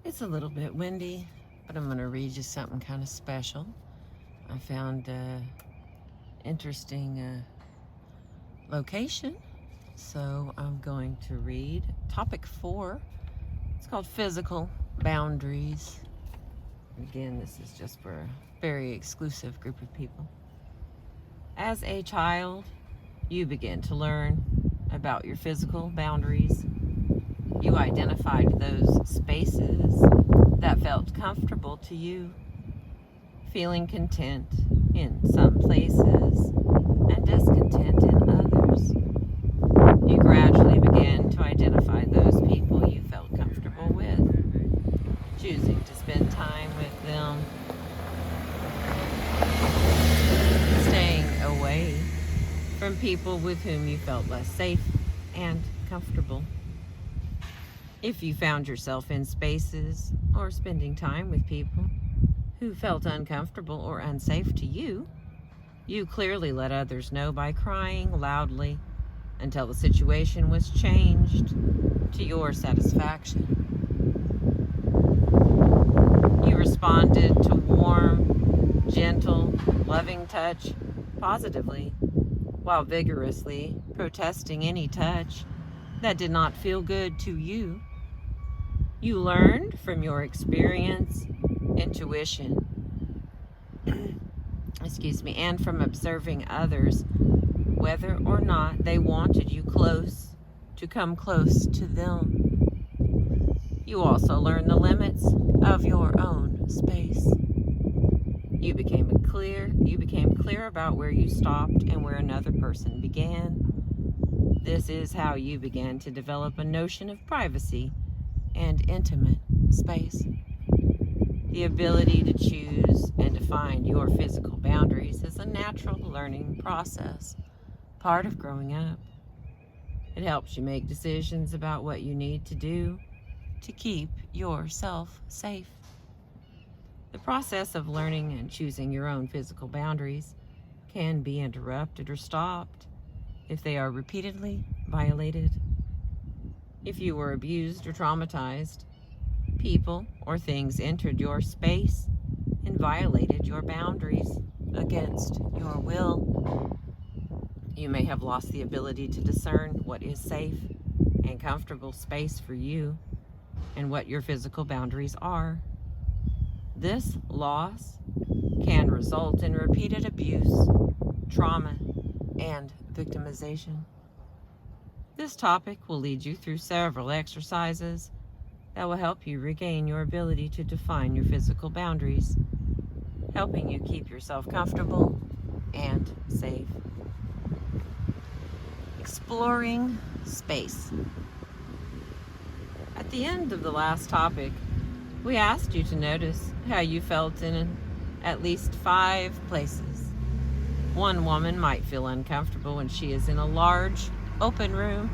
It's a little bit windy, but I'm going to read you something kind of special. I found an interesting location, so I'm going to read topic 4. It's called physical boundaries. Again, this is just for a very exclusive group of people. As a child, you begin to learn about your physical boundaries. You identified those spaces that felt comfortable to you, feeling content in some places and discontent in others. You gradually began to identify those people you felt comfortable with, choosing to spend time with them, staying away from people with whom you felt less safe and comfortable. If you found yourself in spaces or spending time with people who felt uncomfortable or unsafe to you, you clearly let others know by crying loudly until the situation was changed to your satisfaction. You responded to warm, gentle, loving touch positively, while vigorously protesting any touch that did not feel good to you. You learned from your experience, intuition, and from observing others whether or not they wanted you to come close to them. You also learned the limits of your own space. You became clear about where you stopped and where another person began. This is how you began to develop a notion of privacy and intimate space. The ability to choose and define your physical boundaries is a natural learning process, part of growing up. It helps you make decisions about what you need to do to keep yourself safe. The process of learning and choosing your own physical boundaries can be interrupted or stopped if they are repeatedly violated. If you were abused or traumatized, people or things entered your space and violated your boundaries against your will. You may have lost the ability to discern what is safe and comfortable space for you and what your physical boundaries are. This loss can result in repeated abuse, trauma, and victimization. This topic will lead you through several exercises that will help you regain your ability to define your physical boundaries, helping you keep yourself comfortable and safe. Exploring space. At the end of the last topic, we asked you to notice how you felt in at least 5 places. One woman might feel uncomfortable when she is in a large, open room.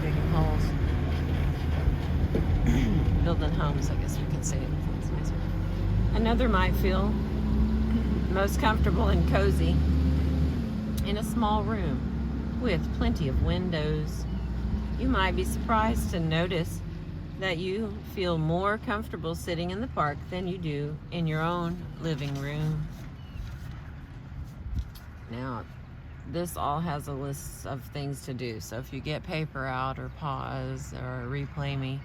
Digging holes. Building homes, I guess we can say it. Another might feel most comfortable and cozy in a small room with plenty of windows. You might be surprised to notice that you feel more comfortable sitting in the park than you do in your own living room. Now, this all has a list of things to do, so if you get paper out or pause or replay me,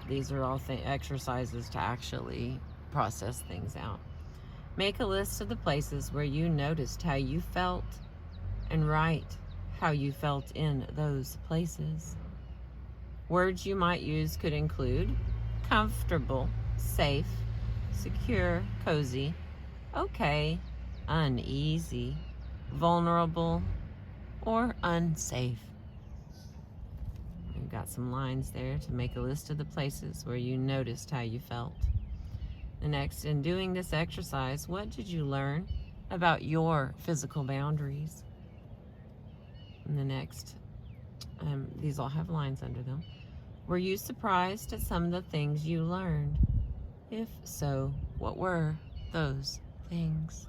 these are all exercises to actually process things out. Make a list of the places where you noticed how you felt and write how you felt in those places. Words you might use could include comfortable, safe, secure, cozy, okay, uneasy, vulnerable, or unsafe. You've got some lines there to make a list of the places where you noticed how you felt. The next, in doing this exercise, what did you learn about your physical boundaries? And the next, these all have lines under them. Were you surprised at some of the things you learned? If so, what were those things?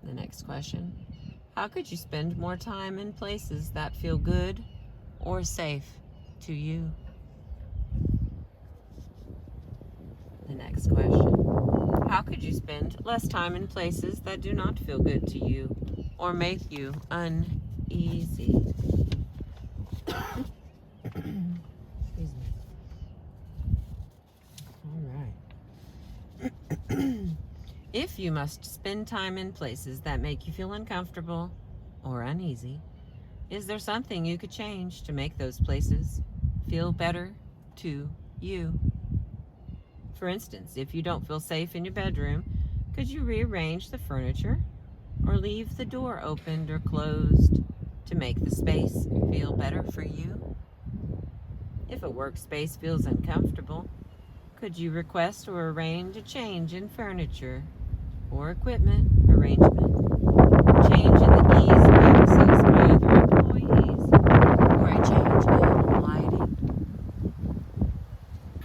The next question. How could you spend more time in places that feel good or safe to you? The next question. How could you spend less time in places that do not feel good to you or make you uneasy? Excuse me. All right. If you must spend time in places that make you feel uncomfortable or uneasy, is there something you could change to make those places feel better to you? For instance, if you don't feel safe in your bedroom, could you rearrange the furniture or leave the door opened or closed to make the space feel better for you? If a workspace feels uncomfortable, could you request or arrange a change in furniture or equipment arrangement, change in the ease of access by other employees, or a change in lighting?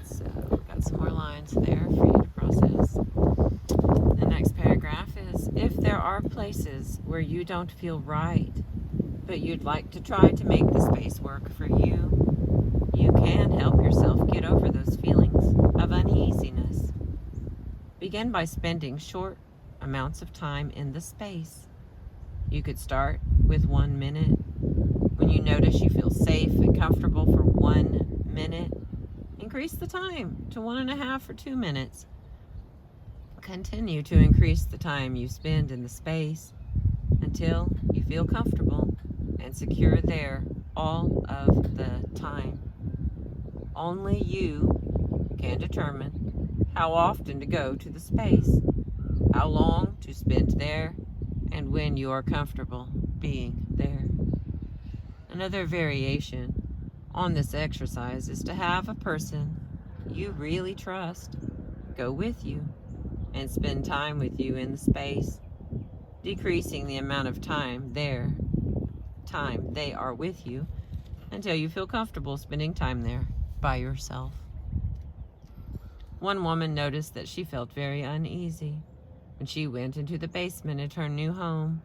So we've got some more lines there for you to process. The next paragraph is, if there are places where you don't feel right, but you'd like to try to make the space work for you, you can help yourself get over those feelings of uneasiness. Begin by spending short amounts of time in the space. You could start with 1 minute. When you notice you feel safe and comfortable for 1 minute, increase the time to 1.5 or 2 minutes. Continue to increase the time you spend in the space until you feel comfortable and secure there all of the time. Only you can determine how often to go to the space, how long to spend there, and when you are comfortable being there. Another variation on this exercise is to have a person you really trust go with you and spend time with you in the space, decreasing the amount of time they are with you until you feel comfortable spending time there by yourself. One woman noticed that she felt very uneasy when she went into the basement at her new home.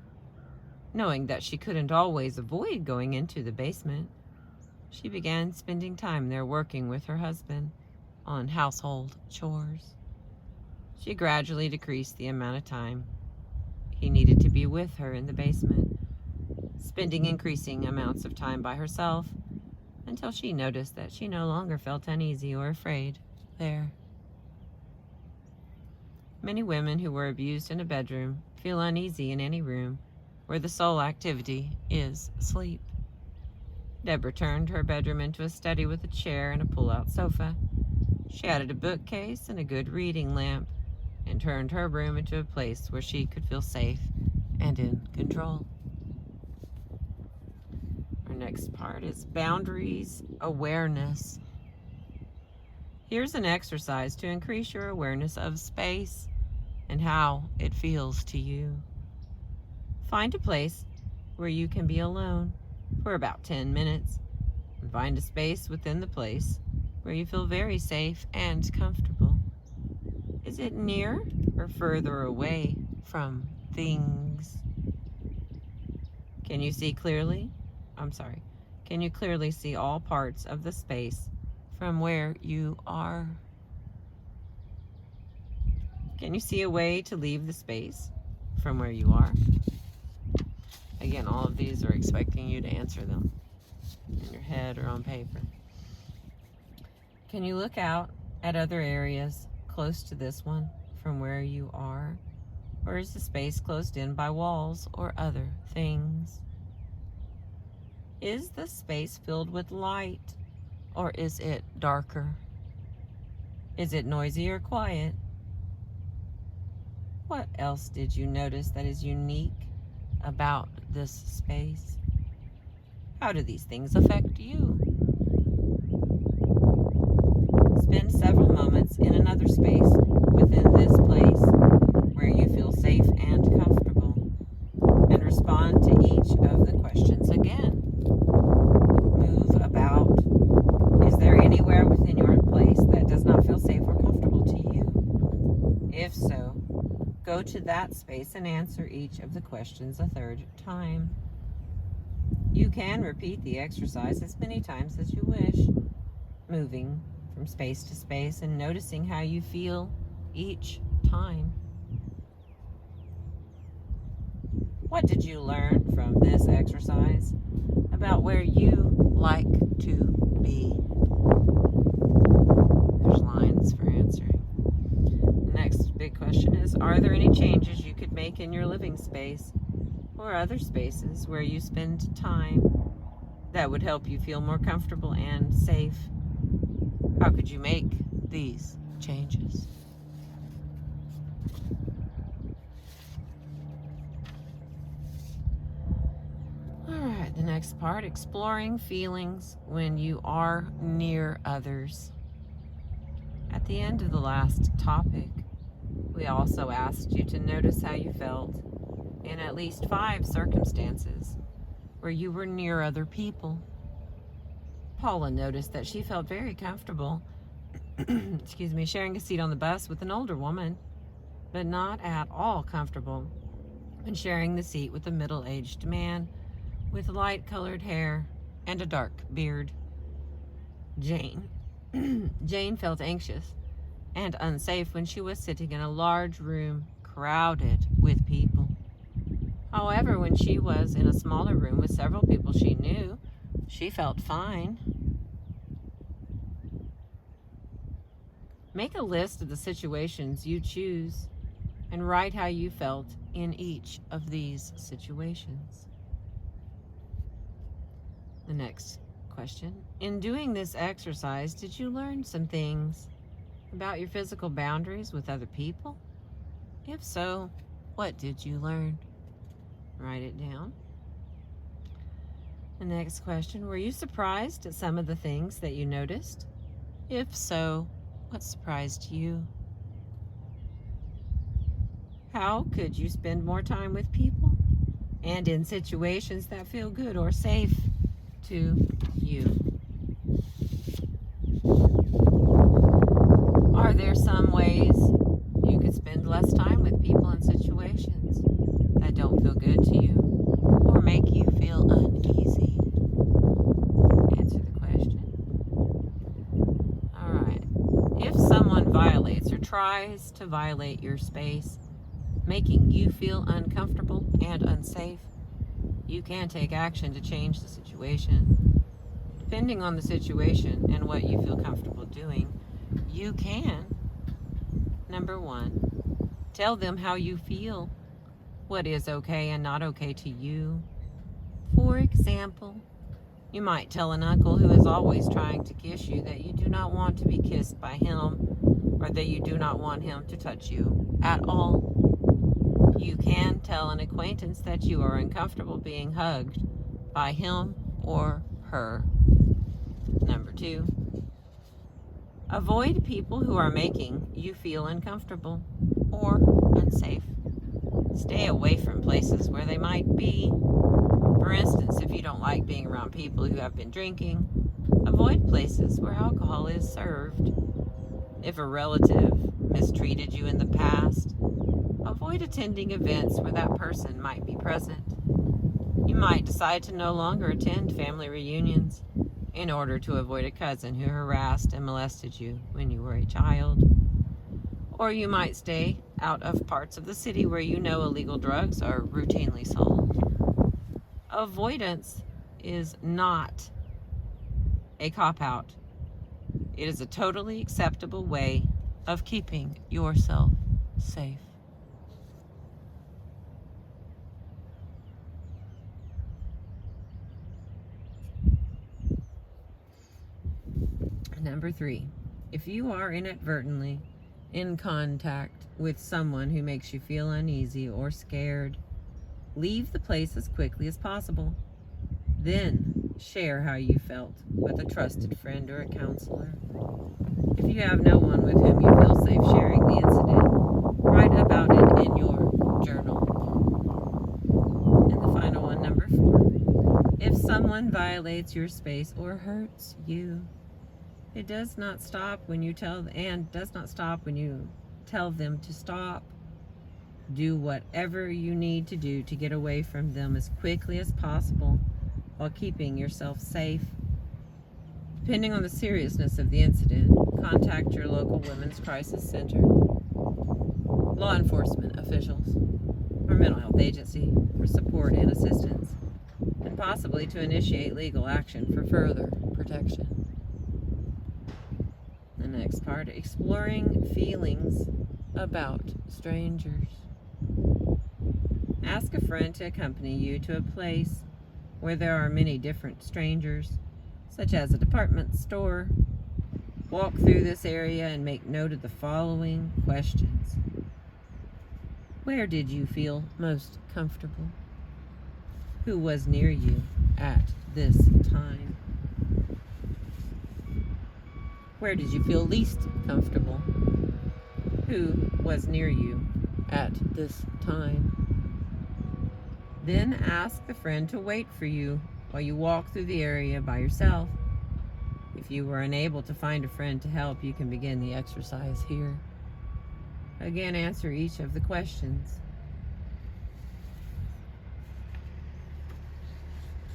Knowing that she couldn't always avoid going into the basement, she began spending time there working with her husband on household chores. She gradually decreased the amount of time he needed to be with her in the basement, spending increasing amounts of time by herself until she noticed that she no longer felt uneasy or afraid there. Many women who were abused in a bedroom feel uneasy in any room where the sole activity is sleep. Deborah turned her bedroom into a study with a chair and a pull-out sofa. She added a bookcase and a good reading lamp and turned her room into a place where she could feel safe and in control. Our next part is boundaries awareness. Here's an exercise to increase your awareness of space and how it feels to you. Find a place where you can be alone for about 10 minutes and find a space within the place where you feel very safe and comfortable. Is it near or further away from things? Can you clearly see all parts of the space from where you are? Can you see a way to leave the space from where you are? Again, all of these are expecting you to answer them in your head or on paper. Can you look out at other areas close to this one from where you are? Or is the space closed in by walls or other things? Is the space filled with light or is it darker? Is it noisy or quiet? What else did you notice that is unique about this space? How do these things affect you? Spend several moments in another space within this place where you feel safe and comfortable, and respond to each of the questions again. Move about. Is there anywhere within your place that does not feel safe or comfortable to you? If so, go to to that space and answer each of the questions a third time. You can repeat the exercise as many times as you wish, moving from space to space and noticing how you feel each time. What did you learn from this exercise about where you like to be? There's lines for answering. The next big question is, are there any changes you could make in your living space or other spaces where you spend time that would help you feel more comfortable and safe? How could you make these changes? All right, the next part, exploring feelings when you are near others. At the end of the last topic, we also asked you to notice how you felt in at least 5 circumstances where you were near other people. Paula noticed that she felt very comfortable sharing a seat on the bus with an older woman, but not at all comfortable when sharing the seat with a middle-aged man with light-colored hair and a dark beard. Jane felt anxious and unsafe when she was sitting in a large room crowded with people. However, when she was in a smaller room with several people she knew, she felt fine. Make a list of the situations you choose and write how you felt in each of these situations. The next question. In doing this exercise, did you learn some things about your physical boundaries with other people? If so, what did you learn? Write it down. The next question. Were you surprised at some of the things that you noticed? If so, what surprised you? How could you spend more time with people and in situations that feel good or safe to you? Are there some ways you could spend less time with people and situations that don't feel good to you or make you feel uneasy? Answer the question. All right. If someone violates or tries to violate your space, making you feel uncomfortable and unsafe, you can take action to change the situation. Depending on the situation and what you feel comfortable doing, you can, number 1, tell them how you feel, what is okay and not okay to you. For example, you might tell an uncle who is always trying to kiss you that you do not want to be kissed by him, or that you do not want him to touch you at all. You can tell an acquaintance that you are uncomfortable being hugged by him or her. Number 2, avoid people who are making you feel uncomfortable or unsafe. Stay away from places where they might be. For instance, if you don't like being around people who have been drinking, avoid places where alcohol is served. If a relative mistreated you in the past, avoid attending events where that person might be present. You might decide to no longer attend family reunions in order to avoid a cousin who harassed and molested you when you were a child. Or you might stay out of parts of the city where you know illegal drugs are routinely sold. Avoidance is not a cop-out. It is a totally acceptable way of keeping yourself safe. Number 3, if you are inadvertently in contact with someone who makes you feel uneasy or scared, leave the place as quickly as possible. Then share how you felt with a trusted friend or a counselor. If you have no one with whom you feel safe sharing the incident, write about it in your journal. And the final one, number 4, if someone violates your space or hurts you, it does not stop when you tell them to stop. Do whatever you need to do to get away from them as quickly as possible while keeping yourself safe. Depending on the seriousness of the incident, contact your local women's crisis center, law enforcement officials, or mental health agency for support and assistance, and possibly to initiate legal action for further protection. The next part, exploring feelings about strangers. Ask a friend to accompany you to a place where there are many different strangers, such as a department store. Walk through this area and make note of the following questions. Where did you feel most comfortable? Who was near you at this time? Where did you feel least comfortable? Who was near you at this time? Then ask the friend to wait for you while you walk through the area by yourself. If you were unable to find a friend to help, you can begin the exercise here. Again, answer each of the questions.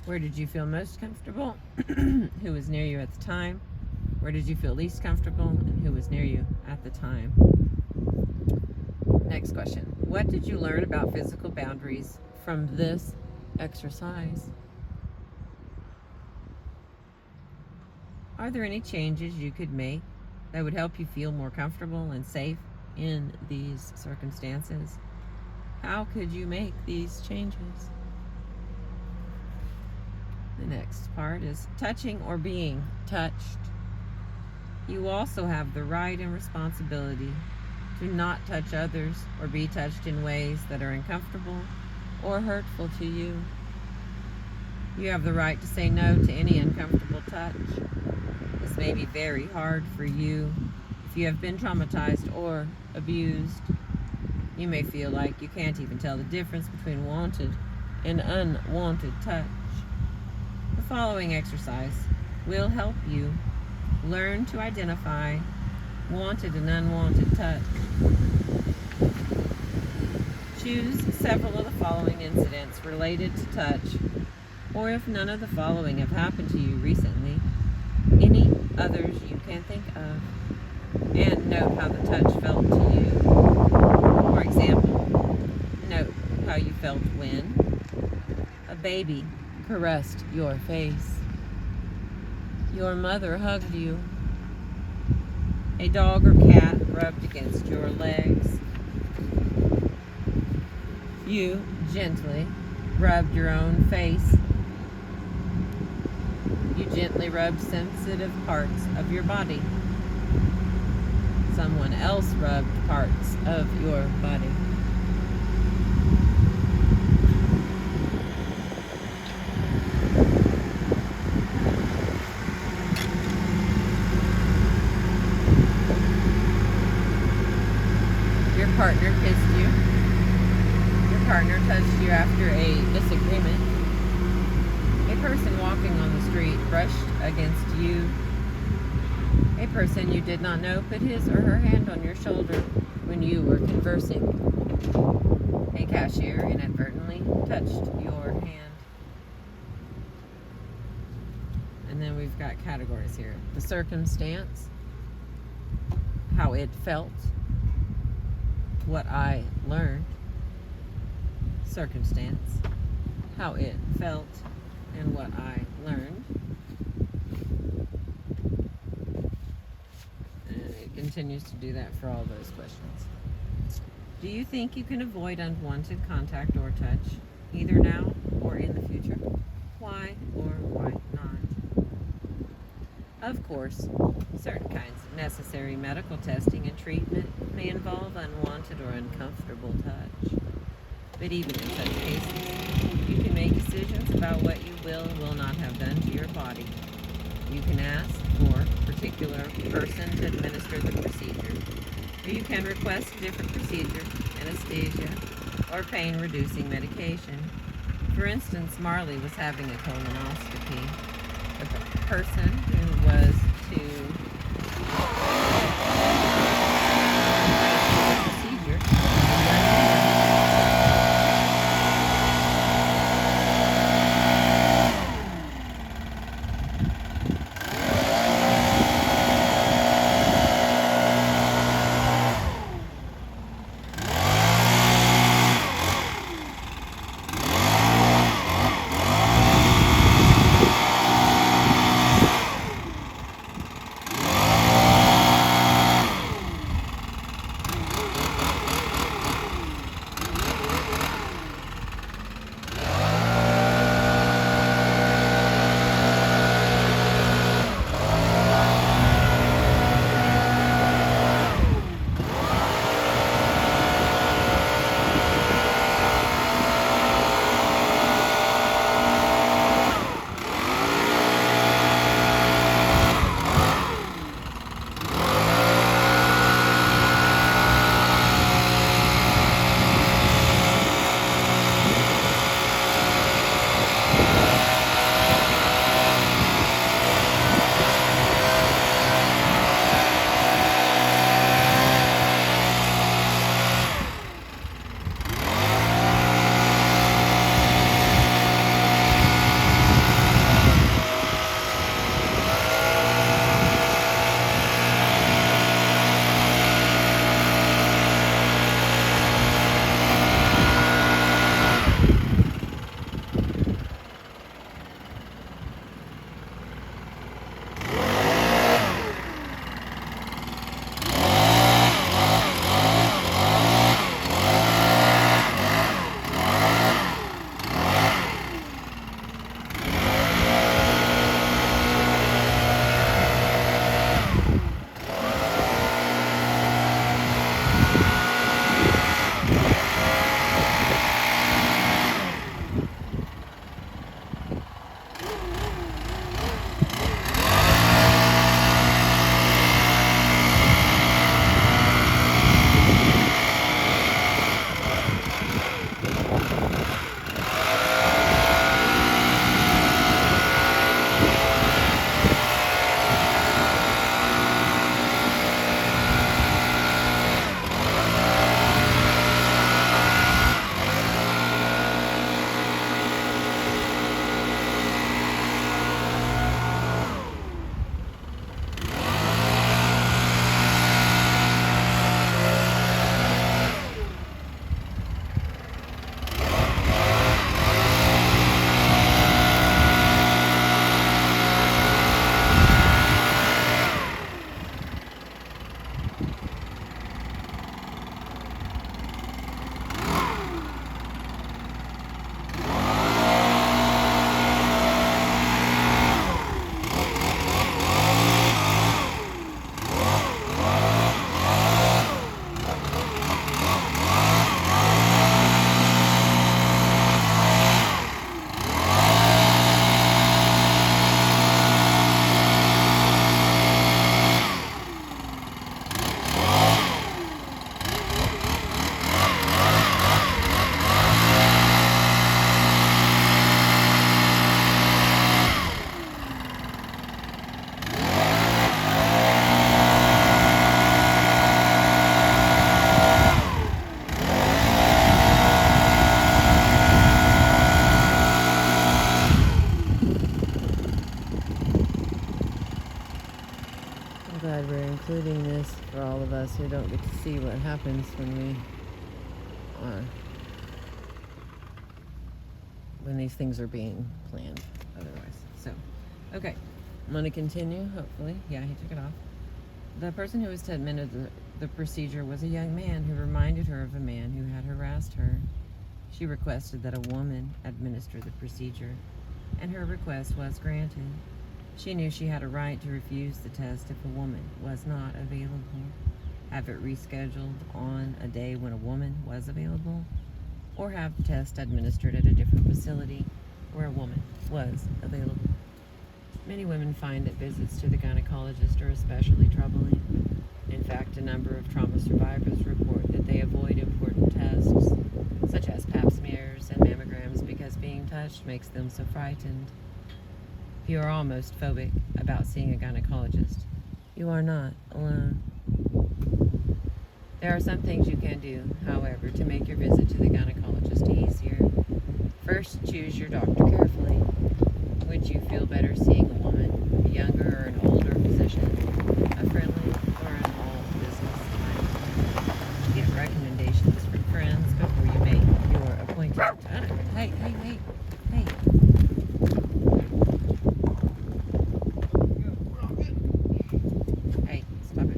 Where did you feel most comfortable? Who was near you at the time? Where did you feel least comfortable? And who was near you at the time? Next question. What did you learn about physical boundaries from this exercise? Are there any changes you could make that would help you feel more comfortable and safe in these circumstances? How could you make these changes? The next part is touching or being touched. You also have the right and responsibility to not touch others or be touched in ways that are uncomfortable or hurtful to you. You have the right to say no to any uncomfortable touch. This may be very hard for you if you have been traumatized or abused. You may feel like you can't even tell the difference between wanted and unwanted touch. The following exercise will help you learn to identify wanted and unwanted touch. Choose several of the following incidents related to touch, or if none of the following have happened to you recently, any others you can think of, and note how the touch felt to you. For example, note how you felt when a baby caressed your face, your mother hugged you, a dog or cat rubbed against your legs, you gently rubbed your own face, you gently rubbed sensitive parts of your body, someone else rubbed parts of your body. Your partner kissed you. Your partner touched you after a disagreement. A person walking on the street brushed against you. A person you did not know put his or her hand on your shoulder when you were conversing. A cashier inadvertently touched your hand. And then we've got categories here. The circumstance, how it felt, what I learned. Circumstance, how it felt, and what I learned. And it continues to do that for all those questions. Do you think you can avoid unwanted contact or touch, either now or in the future? Why or why not? Of course, certain kinds of necessary medical testing and treatment may involve unwanted or uncomfortable touch. But even in such cases, you can make decisions about what you will and will not have done to your body. You can ask for a particular person to administer the procedure, or you can request a different procedure, anesthesia, or pain-reducing medication. For instance, Marley was having a colonoscopy. The person who was to the procedure of us who don't get to see what happens when these things are being planned otherwise. So, okay, I'm going to continue, hopefully. Yeah, he took it off. The person who was to administer the procedure was a young man who reminded her of a man who had harassed her. She requested that a woman administer the procedure, and her request was granted. She knew she had a right to refuse the test if a woman was not available, have it rescheduled on a day when a woman was available, or have the test administered at a different facility where a woman was available. Many women find that visits to the gynecologist are especially troubling. In fact, a number of trauma survivors report that they avoid important tests, such as pap smears and mammograms, because being touched makes them so frightened. If you are almost phobic about seeing a gynecologist, you are not alone. There are some things you can do, however, to make your visit to the gynecologist easier. First, choose your doctor carefully. Would you feel better seeing a woman, a younger or an older physician, a friendly or an all-business type? Get recommendations from friends before you make your appointment. Hey. Hey, stop it.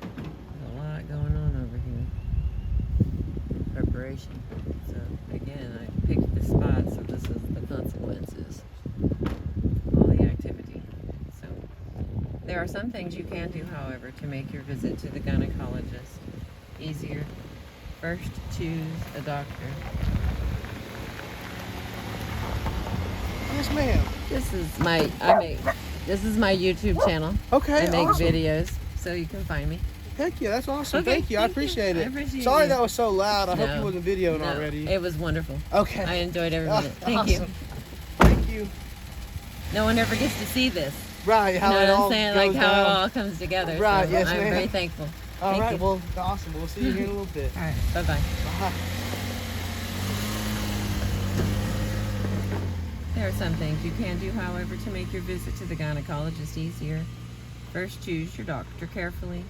There's a lot going on over here. Preparation. So again, I picked this spot, so this is the consequences. All the activity. So there are some things you can do, however, to make your visit to the gynecologist easier. First, choose a doctor. Yes, ma'am. This is my YouTube channel. Okay, I make awesome. videos, so you can find me. Heck yeah, that's awesome. Okay, Thank you. I appreciate it. I appreciate Sorry you. that was so loud. I hope No, you wasn't videoing no, already. It was wonderful. Okay. I enjoyed every minute. Thank you. Awesome. Thank you. No one ever gets to see this. Right, how You know it what all I'm saying? goes Like how down. it all comes together. Right, So yes, I'm ma'am. very thankful. All Thank right, you. well, awesome. We'll see you here in a little bit. All right. Bye-bye. Bye. There are some things you can do, however, to make your visit to the gynecologist easier. First, choose your doctor carefully.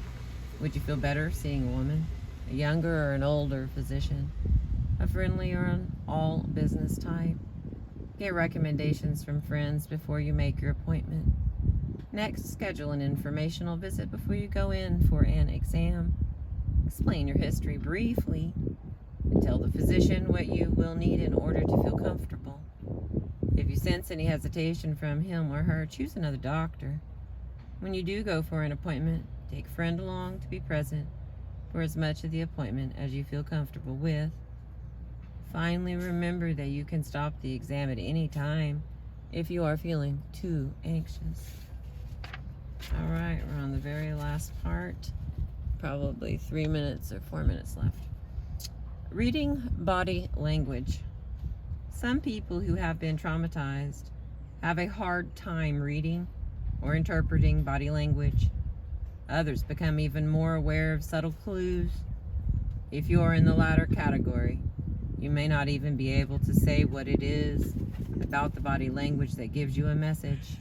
Would you feel better seeing a woman, a younger or an older physician, a friendly or an all-business type? Get recommendations from friends before you make your appointment. Next, schedule an informational visit before you go in for an exam. Explain your history briefly and tell the physician what you will need in order to feel comfortable. If you sense any hesitation from him or her, choose another doctor. When you do go for an appointment, take a friend along to be present for as much of the appointment as you feel comfortable with. Finally, remember that you can stop the exam at any time if you are feeling too anxious. All right, we're on the very last part. Probably 3 minutes or 4 minutes left. Reading body language. Some people who have been traumatized have a hard time reading or interpreting body language. Others become even more aware of subtle clues. If you are in the latter category, you may not even be able to say what it is about the body language that gives you a message.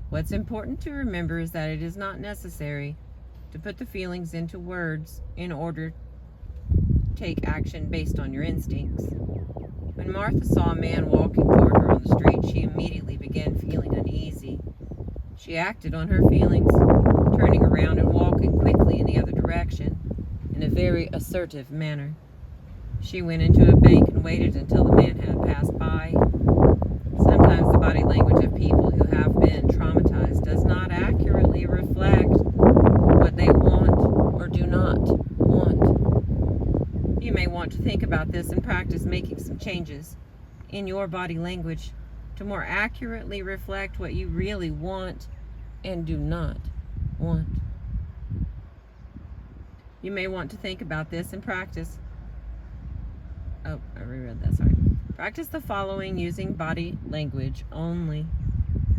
What's important to remember is that it is not necessary to put the feelings into words in order to take action based on your instincts. When Martha saw a man walking toward her on the street, she immediately began feeling uneasy. She acted on her feelings, turning around and walking quickly in the other direction in a very assertive manner. She went into a bank and waited until the man had passed by. Sometimes the body language of people who have been traumatized does not accurately reflect what they want or do not want. You may want to think about this and practice making some changes in your body language to more accurately reflect what you really want and do not want. You may want to think about this and practice. Oh, I reread that, sorry. Practice the following using body language only.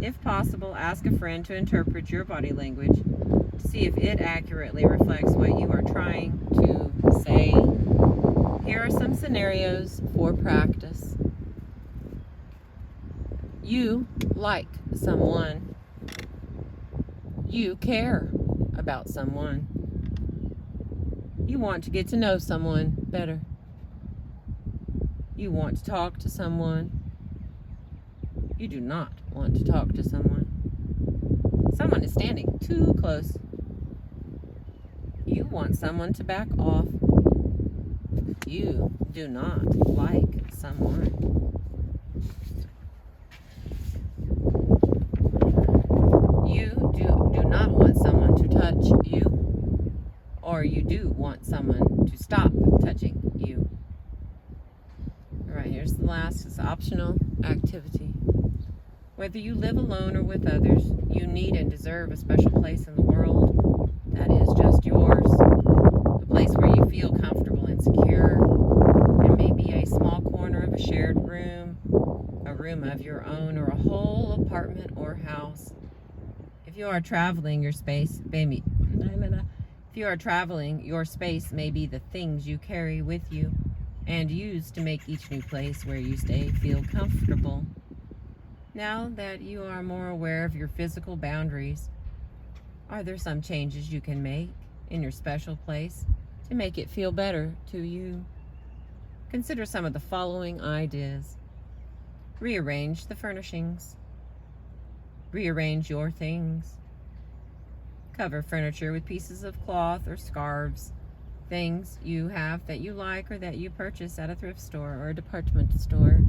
If possible, ask a friend to interpret your body language to see if it accurately reflects what you are trying to say. Here are some scenarios for practice. You like someone. You care about someone. You want to get to know someone better. You want to talk to someone. You do not want to talk to someone. Someone is standing too close. You want someone to back off. You do not like someone. You do not want someone to touch you, or you do want someone to stop touching you. All right, here's the last. It's optional activity. Whether you live alone or with others, you need and deserve a special place in the world that is just yours. A place where you feel comfortable and secure. It may be a small corner of a shared room, a room of your own, or a whole apartment or house. If you are traveling, your space may be the things you carry with you and use to make each new place where you stay feel comfortable. Now that you are more aware of your physical boundaries, are there some changes you can make in your special place to make it feel better to you? Consider some of the following ideas. Rearrange the furnishings. Rearrange your things. Cover furniture with pieces of cloth or scarves, things you have that you like or that you purchase at a thrift store or a department store.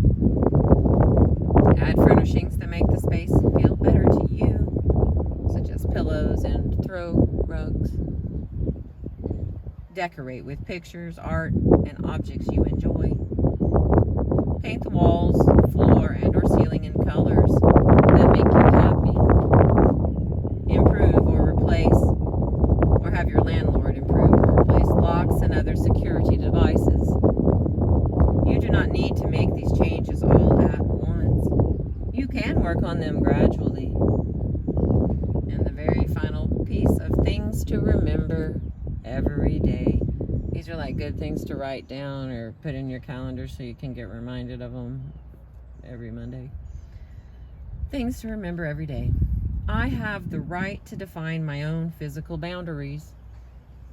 Add furnishings that make the space feel better to you, such as pillows and throw rugs. Decorate with pictures, art, and objects you enjoy. Paint the walls, floor, and or ceiling in colors that make you happy. Improve or replace, or have your landlord improve or replace locks and other security devices. You do not need to make these changes all at once. You can work on them gradually. And the very final piece of things to remember every day. These are like good things to write down or put in your calendar so you can get reminded of them every Monday. Things to remember every day. I have the right to define my own physical boundaries.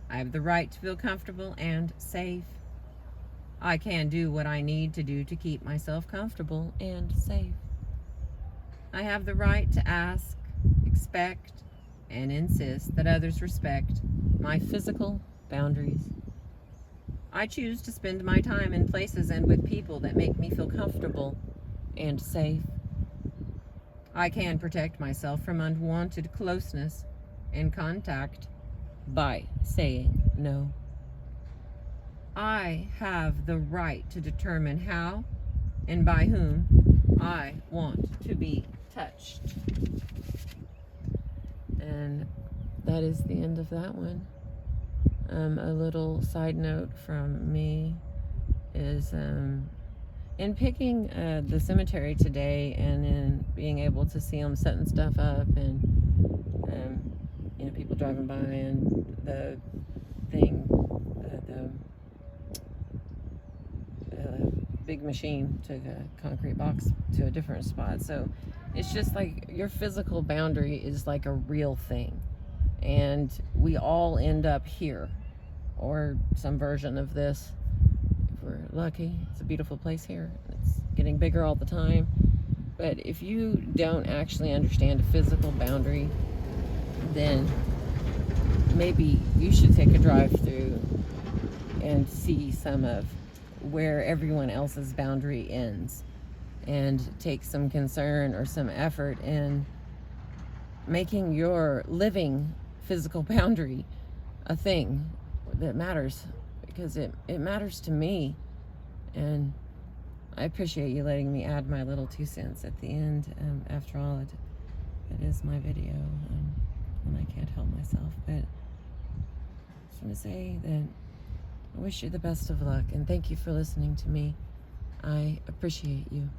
I have the right to feel comfortable and safe. I can do what I need to do to keep myself comfortable and safe. I have the right to ask, expect, and insist that others respect my physical boundaries. I choose to spend my time in places and with people that make me feel comfortable and safe. I can protect myself from unwanted closeness and contact by saying no. I have the right to determine how and by whom I want to be touched. And that is the end of that one. A little side note from me is in picking the cemetery today and in being able to see them setting stuff up and people driving by and the thing, the big machine took a concrete box to a different spot. So it's just like your physical boundary is like a real thing. And we all end up here or some version of this if we're lucky. It's a beautiful place here. It's getting bigger all the time. But if you don't actually understand a physical boundary, then maybe you should take a drive through and see some of where everyone else's boundary ends and take some concern or some effort in making your living physical boundary a thing that matters, because it matters to me. And I appreciate you letting me add my little 2 cents at the end. After all, it is my video, and I can't help myself. But I just want to say that I wish you the best of luck, and thank you for listening to me. I appreciate you.